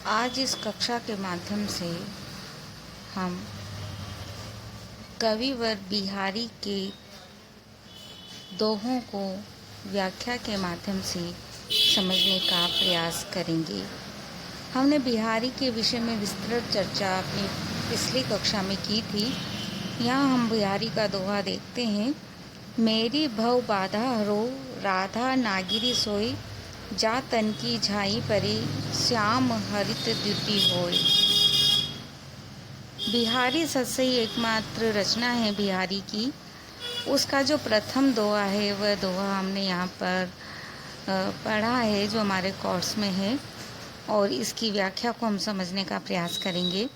आज इस कक्षा के माध्यम से हम कविवर बिहारी के दोहों को व्याख्या के माध्यम से समझने का प्रयास करेंगे। हमने बिहारी के विषय में विस्तृत चर्चा अपनी पिछली कक्षा में की थी। यहाँ हम बिहारी का दोहा देखते हैं। मेरी भव बाधा हरो, राधा नागिरी सोई, जा तन की झाई परे, श्याम हरित द्युति होय। बिहारी सत्सई एकमात्र रचना है बिहारी की। उसका जो प्रथम दोहा है वह दोहा हमने यहाँ पर पढ़ा है, जो हमारे कोर्स में है, और इसकी व्याख्या को हम समझने का प्रयास करेंगे।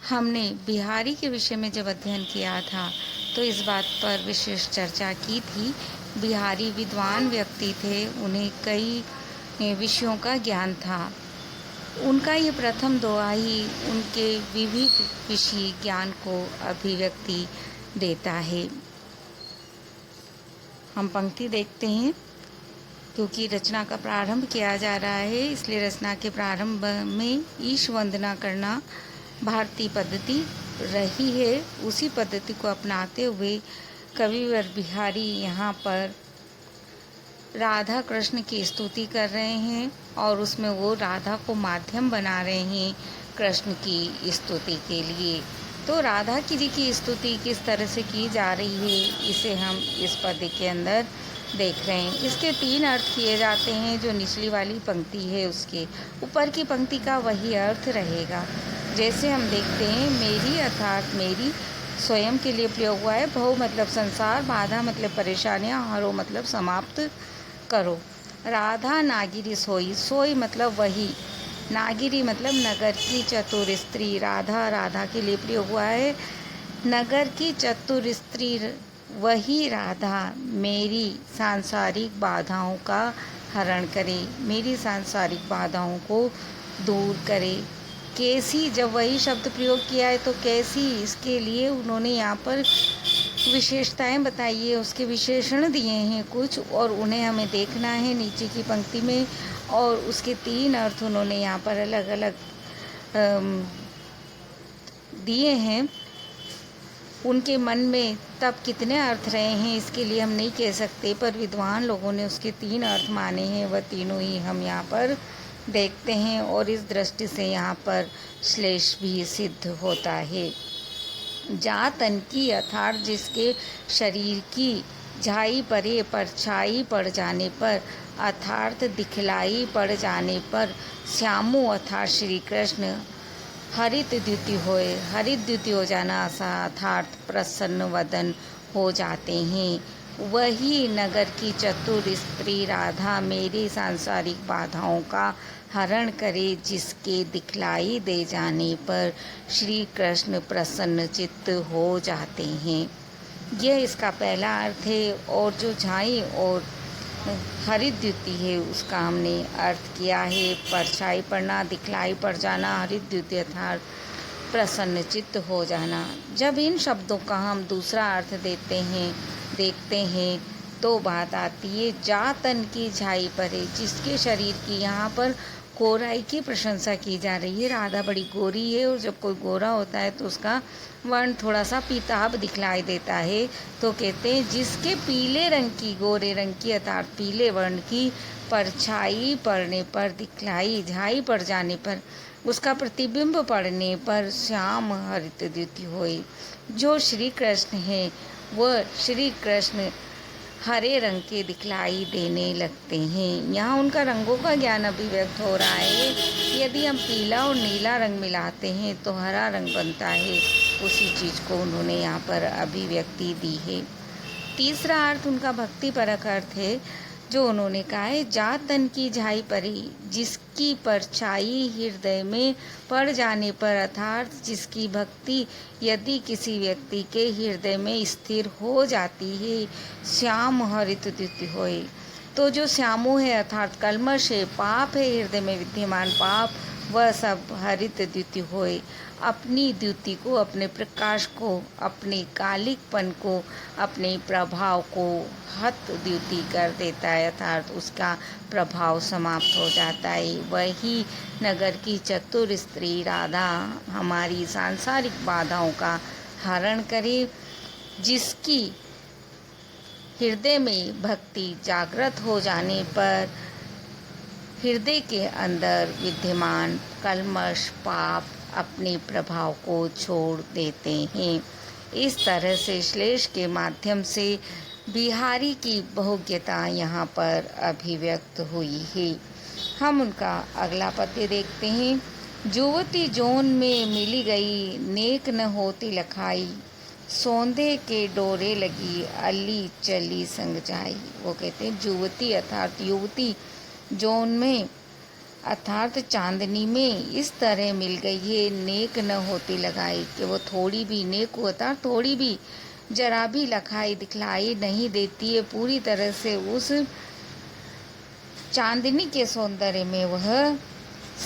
हमने बिहारी के विषय में जब अध्ययन किया था तो इस बात पर विशेष चर्चा की थी। बिहारी विद्वान व्यक्ति थे, उन्हें कई विषयों का ज्ञान था। उनका ये प्रथम दोहा ही उनके विविध विषय ज्ञान को अभिव्यक्ति देता है। हम पंक्ति देखते हैं। क्योंकि रचना का प्रारंभ किया जा रहा है, इसलिए रचना के प्रारंभ में ईश वंदना करना भारतीय पद्धति रही है। उसी पद्धति को अपनाते हुए कविवर बिहारी यहाँ पर राधा कृष्ण की स्तुति कर रहे हैं और उसमें वो राधा को माध्यम बना रहे हैं कृष्ण की स्तुति के लिए। तो राधा जी की स्तुति किस तरह से की जा रही है, इसे हम इस पद्य के अंदर देख रहे हैं। इसके 3 अर्थ किए जाते हैं। जो निचली वाली पंक्ति है उसके ऊपर की पंक्ति का वही अर्थ रहेगा। जैसे हम देखते हैं, मेरी अर्थात मेरी स्वयं के लिए प्रयोग हुआ है। भव मतलब संसार, बाधा मतलब परेशानियां, हरो मतलब समाप्त करो। राधा नागिरी सोई, सोई मतलब वही, नागिरी मतलब नगर की चतुर स्त्री। राधा राधा के लिए प्रयोग हुआ है। नगर की चतुर स्त्री वही राधा मेरी सांसारिक बाधाओं का हरण करे, मेरी सांसारिक बाधाओं को दूर करे। कैसी, जब वही शब्द प्रयोग किया है तो कैसी, इसके लिए उन्होंने यहाँ पर विशेषताएं बताई है, उसके विशेषण दिए हैं कुछ, और उन्हें हमें देखना है नीचे की पंक्ति में। और उसके 3 अर्थ उन्होंने यहाँ पर अलग अलग दिए हैं। उनके मन में तब कितने अर्थ रहे हैं इसके लिए हम नहीं कह सकते, पर विद्वान लोगों ने उसके 3 अर्थ माने हैं। वह तीनों ही हम यहाँ पर देखते हैं और इस दृष्टि से यहाँ पर श्लेष भी सिद्ध होता है। जा तन की अर्थात जिसके शरीर की, झाई परे परछाई पड़ जाने पर, अर्थात दिखलाई पड़ जाने पर, श्यामो अर्थात श्री कृष्ण, हरित द्युति होए, हरित द्युति हो जाना अर्थात प्रसन्न वदन हो जाते हैं। वही नगर की चतुर स्त्री राधा मेरी सांसारिक बाधाओं का हरण करे, जिसके दिखलाई दे जाने पर श्री कृष्ण प्रसन्न चित्त हो जाते हैं। यह इसका पहला अर्थ है। और जो झाई और हरित द्युति है उसका हमने अर्थ किया है परछाई पड़ना, दिखलाई पड़ जाना, हरित द्युति अर्थात प्रसन्न चित्त हो जाना। जब इन शब्दों का हम दूसरा अर्थ देखते हैं तो बात आती है जा तन की झाई परे, जिसके शरीर की, यहाँ पर गोराई की प्रशंसा की जा रही है। राधा बड़ी गोरी है और जब कोई गोरा होता है तो उसका वर्ण थोड़ा सा पीताभ दिखलाई देता है। तो कहते हैं जिसके पीले रंग की, गोरे रंग की अर्थात पीले वर्ण की परछाई पड़ने पर, दिखलाई झाई पड़ जाने पर, उसका प्रतिबिंब पड़ने पर श्याम हरित द्युति होए। जो श्री कृष्ण है वह श्री कृष्ण हरे रंग के दिखलाई देने लगते हैं। यहाँ उनका रंगों का ज्ञान अभिव्यक्त हो रहा है। यदि हम पीला और नीला रंग मिलाते हैं तो हरा रंग बनता है। उसी चीज़ को उन्होंने यहाँ पर अभिव्यक्ति दी है। तीसरा अर्थ उनका भक्तिपरक अर्थ है, जो उन्होंने कहा है जा तन की झाई परी, जिसकी परछाई हृदय में पड़ जाने पर, अर्थात जिसकी भक्ति यदि किसी व्यक्ति के हृदय में स्थिर हो जाती है, श्याम हरित द्युति होए, तो जो श्यामो है अर्थात कल्मष है, पाप है, हृदय में विद्यमान पाप, वह सब हरित द्युति होए। अपनी द्युति को, अपने प्रकाश को, अपने कालिकपन को, अपने प्रभाव को हत द्युति कर देता है, अर्थात उसका प्रभाव समाप्त हो जाता है। वही नगर की चतुर स्त्री राधा हमारी सांसारिक बाधाओं का हरण करे, जिसकी हृदय में भक्ति जागृत हो जाने पर हृदय के अंदर विद्यमान कल्मष पाप अपने प्रभाव को छोड़ देते हैं। इस तरह से श्लेष के माध्यम से बिहारी की बहुज्ञता यहाँ पर अभिव्यक्त हुई है। हम उनका अगला पद्य देखते हैं। जुवती जोन में मिली गई, नेक न होती लखाई, सौंधे के डोरे लगी, अली चली संग जाई। वो कहते हैं युवती अर्थात युवती जोन में अर्थात चांदनी में इस तरह मिल गई है, नेक न होती लगाई, कि वो थोड़ी भी नेक होता, थोड़ी भी जरा भी लखाई दिखलाई नहीं देती है, पूरी तरह से उस चांदनी के सौंदर्य में वह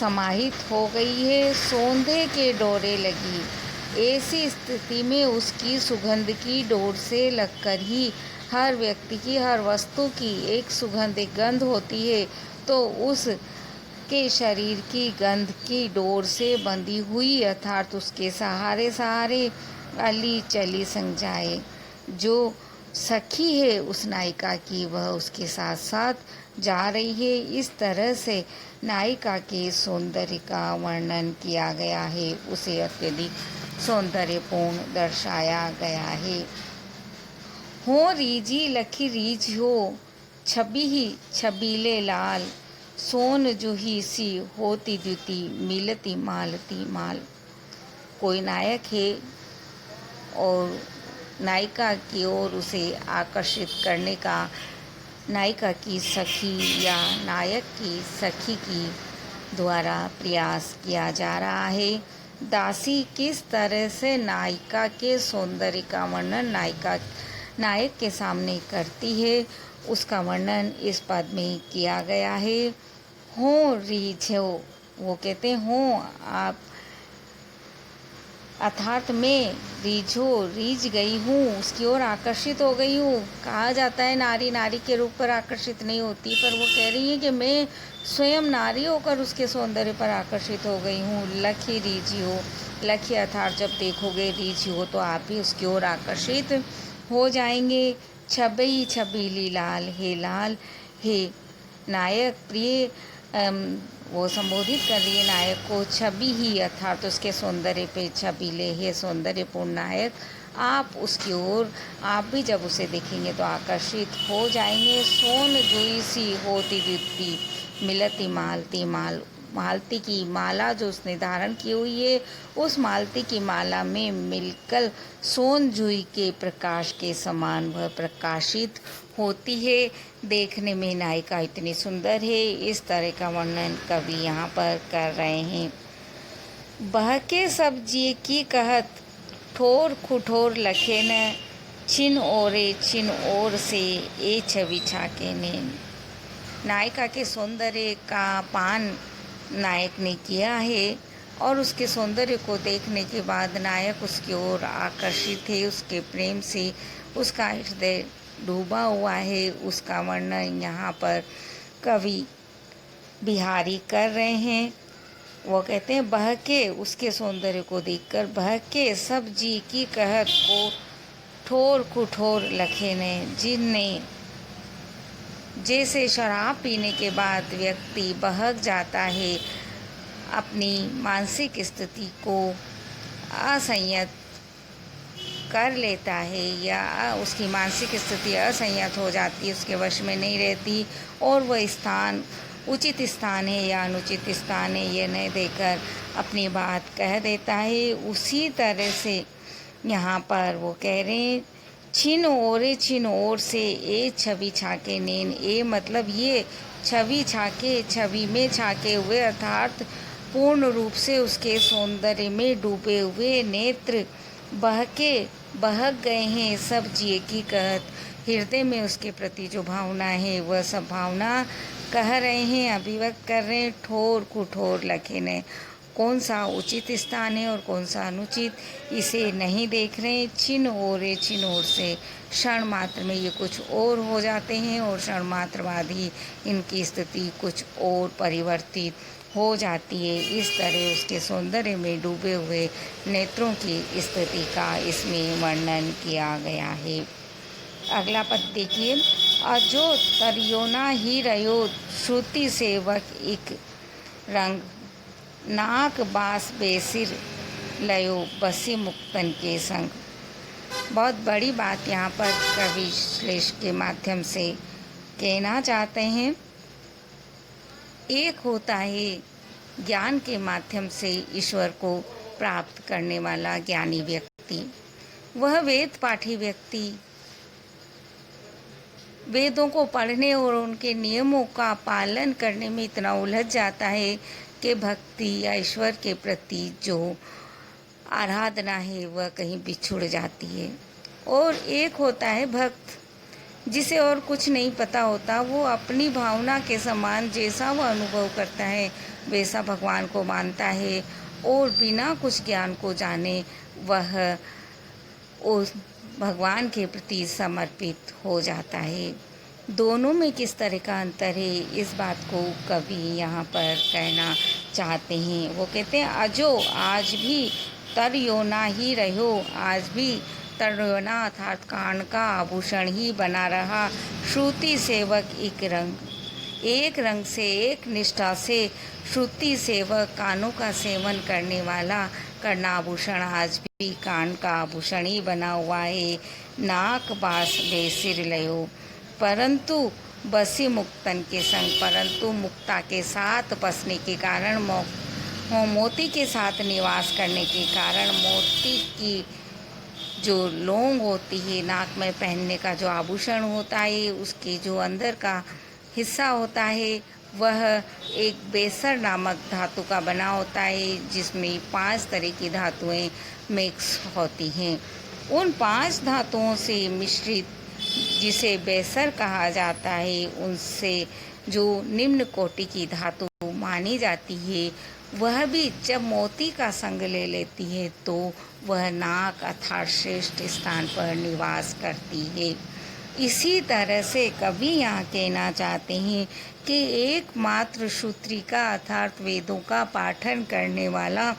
समाहित हो गई है। सौंधे के डोरे लगी, ऐसी स्थिति में उसकी सुगंध की डोर से लगकर ही हर व्यक्ति की, हर वस्तु की एक सुगंध, एक गंध होती है, तो उस के शरीर की गंध की डोर से बंधी हुई अर्थात उसके सहारे सहारे अली चली संग जाए। जो सखी है उस नायिका की, वह उसके साथ साथ जा रही है। इस तरह से नायिका के सौंदर्य का वर्णन किया गया है, उसे अत्यधिक सौंदर्यपूर्ण दर्शाया गया है। हो रीझी लखी रीझ हो, छबी ही छबीले लाल, सोन जूही सी होती द्युति, मिलती मालती माल। कोई नायक है और नायिका की ओर उसे आकर्षित करने का नायिका की सखी या नायक की सखी की द्वारा प्रयास किया जा रहा है। दासी किस तरह से नायिका के सौंदर्य का वर्णन नायक के सामने करती है, उसका वर्णन इस पद में किया गया है। हो रीझो, वो कहते हो आप अर्थात मैं रीझ गई हूँ, उसकी ओर आकर्षित हो गई हूँ। कहा जाता है नारी नारी के रूप पर आकर्षित नहीं होती, पर वो कह रही है कि मैं स्वयं नारी होकर उसके सौंदर्य पर आकर्षित हो गई हूँ। लखी रीझी हो, लखी अर्थात जब देखोगे रीझी हो तो आप भी उसकी ओर आकर्षित हो जाएंगे। छबई छबीली लाल, हे लाल, हे नायक प्रिय, वो संबोधित कर रही है नायक को। छवि ही अर्थात उसके सौंदर्य पे छबीले है, सौंदर्यपूर्ण नायक, आप उसकी ओर आप भी जब उसे देखेंगे तो आकर्षित हो जाएंगे। सोन जुई सी होती द्युति, मिलती मालती माल, मालती की माला जो उसने धारण की हुई है, उस मालती की माला में मिलकर सोन जुई के प्रकाश के समान वह प्रकाशित होती है। देखने में नायिका इतनी सुंदर है, इस तरह का वर्णन कवि यहाँ पर कर रहे हैं। बहके सब जिए की कहत, ठोर खुठोर लखे न, छिन ओर से ए छवि छाके ने। नायिका के सौंदर्य का पान नायक ने किया है और उसके सौंदर्य को देखने के बाद नायक उसकी ओर आकर्षित है, उसके प्रेम से उसका हृदय डूबा हुआ है। उसका वर्णन यहाँ पर कवि बिहारी कर रहे हैं। वो कहते हैं बहके, उसके सौंदर्य को देखकर बहके सब जी की कहत को, ठोर कुठोर लखे ने, जिनने जैसे शराब पीने के बाद व्यक्ति बहक जाता है, अपनी मानसिक स्थिति को असंयत कर लेता है या उसकी मानसिक स्थिति असंयत हो जाती है, उसके वश में नहीं रहती और वह स्थान उचित स्थान है या अनुचित स्थान है ये नहीं देकर अपनी बात कह देता है। उसी तरह से यहाँ पर वो कह रहे हैं छिन ओर से ए छवि छाके नेन, ए मतलब ये छवि छाके, छवि में छाके हुए अर्थात पूर्ण रूप से उसके सौंदर्य में डूबे हुए नेत्र बहक गए हैं सब जिए की कहत, हृदय में उसके प्रति जो भावना है वह सब भावना कह रहे हैं, अभिव्यक्त कर रहे हैं ठोर कुठोर लखे ने। कौन सा उचित स्थान है और कौन सा अनुचित, इसे नहीं देख रहे। छिन ओर से क्षण मात्र में ये कुछ और हो जाते हैं और क्षण मात्र बाद ही इनकी स्थिति कुछ और परिवर्तित हो जाती है। इस तरह उसके सौंदर्य में डूबे हुए नेत्रों की स्थिति का इसमें वर्णन किया गया है। अगला पद देखिए। अजो तरियोना ही रयो श्रुति सेवक एक रंग, नाक बास बेसिर लयो बसी मुक्तन के संग। बहुत बड़ी बात यहाँ पर कवि श्लेष के माध्यम से कहना चाहते हैं। एक होता है ज्ञान के माध्यम से ईश्वर को प्राप्त करने वाला ज्ञानी व्यक्ति, वह वेद पाठी व्यक्ति वेदों को पढ़ने और उनके नियमों का पालन करने में इतना उलझ जाता है कि भक्ति या ईश्वर के प्रति जो आराधना है वह कहीं बिछुड़ जाती है। और एक होता है भक्त, जिसे और कुछ नहीं पता होता, वो अपनी भावना के समान जैसा वह अनुभव करता है वैसा भगवान को मानता है और बिना कुछ ज्ञान को जाने वह उस भगवान के प्रति समर्पित हो जाता है। दोनों में किस तरह का अंतर है, इस बात को कवि यहाँ पर कहना चाहते हैं। वो कहते हैं अजो आज भी तरयोना ही रहो, आज भी तरयोना अर्थात कान का आभूषण ही बना रहा। श्रुति सेवक एक रंग से एक निष्ठा से श्रुति सेवक कानों का सेवन करने वाला कर्णाभूषण आज भी कान का आभूषण ही बना हुआ है। नाक बास बेसिर लयो, परंतु बसी मुक्तन के संग, परंतु मुक्ता के साथ बसने के कारण, मोती के साथ निवास करने के कारण, मोती की जो लौंग होती है नाक में पहनने का जो आभूषण होता है, उसके जो अंदर का हिस्सा होता है वह एक बेसर नामक धातु का बना होता है, जिसमें 5 तरह की धातुएं मिक्स होती हैं। उन 5 धातुओं से मिश्रित, जिसे बेसर कहा जाता है, उनसे जो निम्न कोटि की धातु मानी जाती है, वह भी जब मोती का संग ले लेती है तो वह नाक अर्थात श्रेष्ठ स्थान पर निवास करती है। इसी तरह से कवि यहाँ कहना चाहते हैं कि एकमात्र श्रोत्रिका अर्थात वेदों का पाठन करने वाला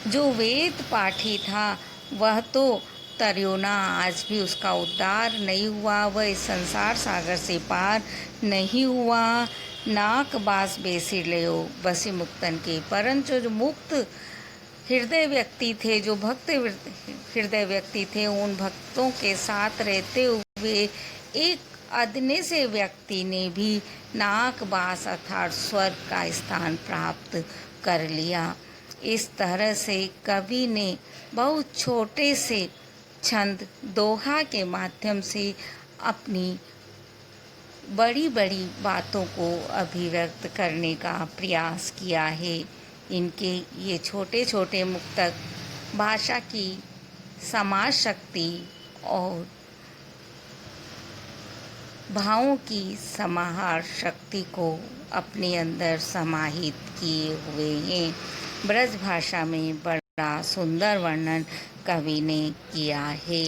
जो वेद पाठी था वह तो तरयोना आज भी उसका उद्धार नहीं हुआ, वह इस संसार सागर से पार नहीं हुआ। नाक बास बेसिर लयो बसी मुक्तन के, परंतु जो मुक्त हृदय व्यक्ति थे, जो भक्त हृदय व्यक्ति थे, उन भक्तों के साथ रहते हुए एक अदने से व्यक्ति ने भी नाक बास अर्थात स्वर्ग का स्थान प्राप्त कर लिया। इस तरह से कवि ने बहुत छोटे से छंद दोहा के माध्यम से अपनी बड़ी बड़ी बातों को अभिव्यक्त करने का प्रयास किया है। इनके ये छोटे छोटे मुक्तक भाषा की समाज शक्ति और भावों की समाहार शक्ति को अपने अंदर समाहित किए हुए हैं। ब्रज भाषा में बड़ा सुंदर वर्णन कवि ने किया है।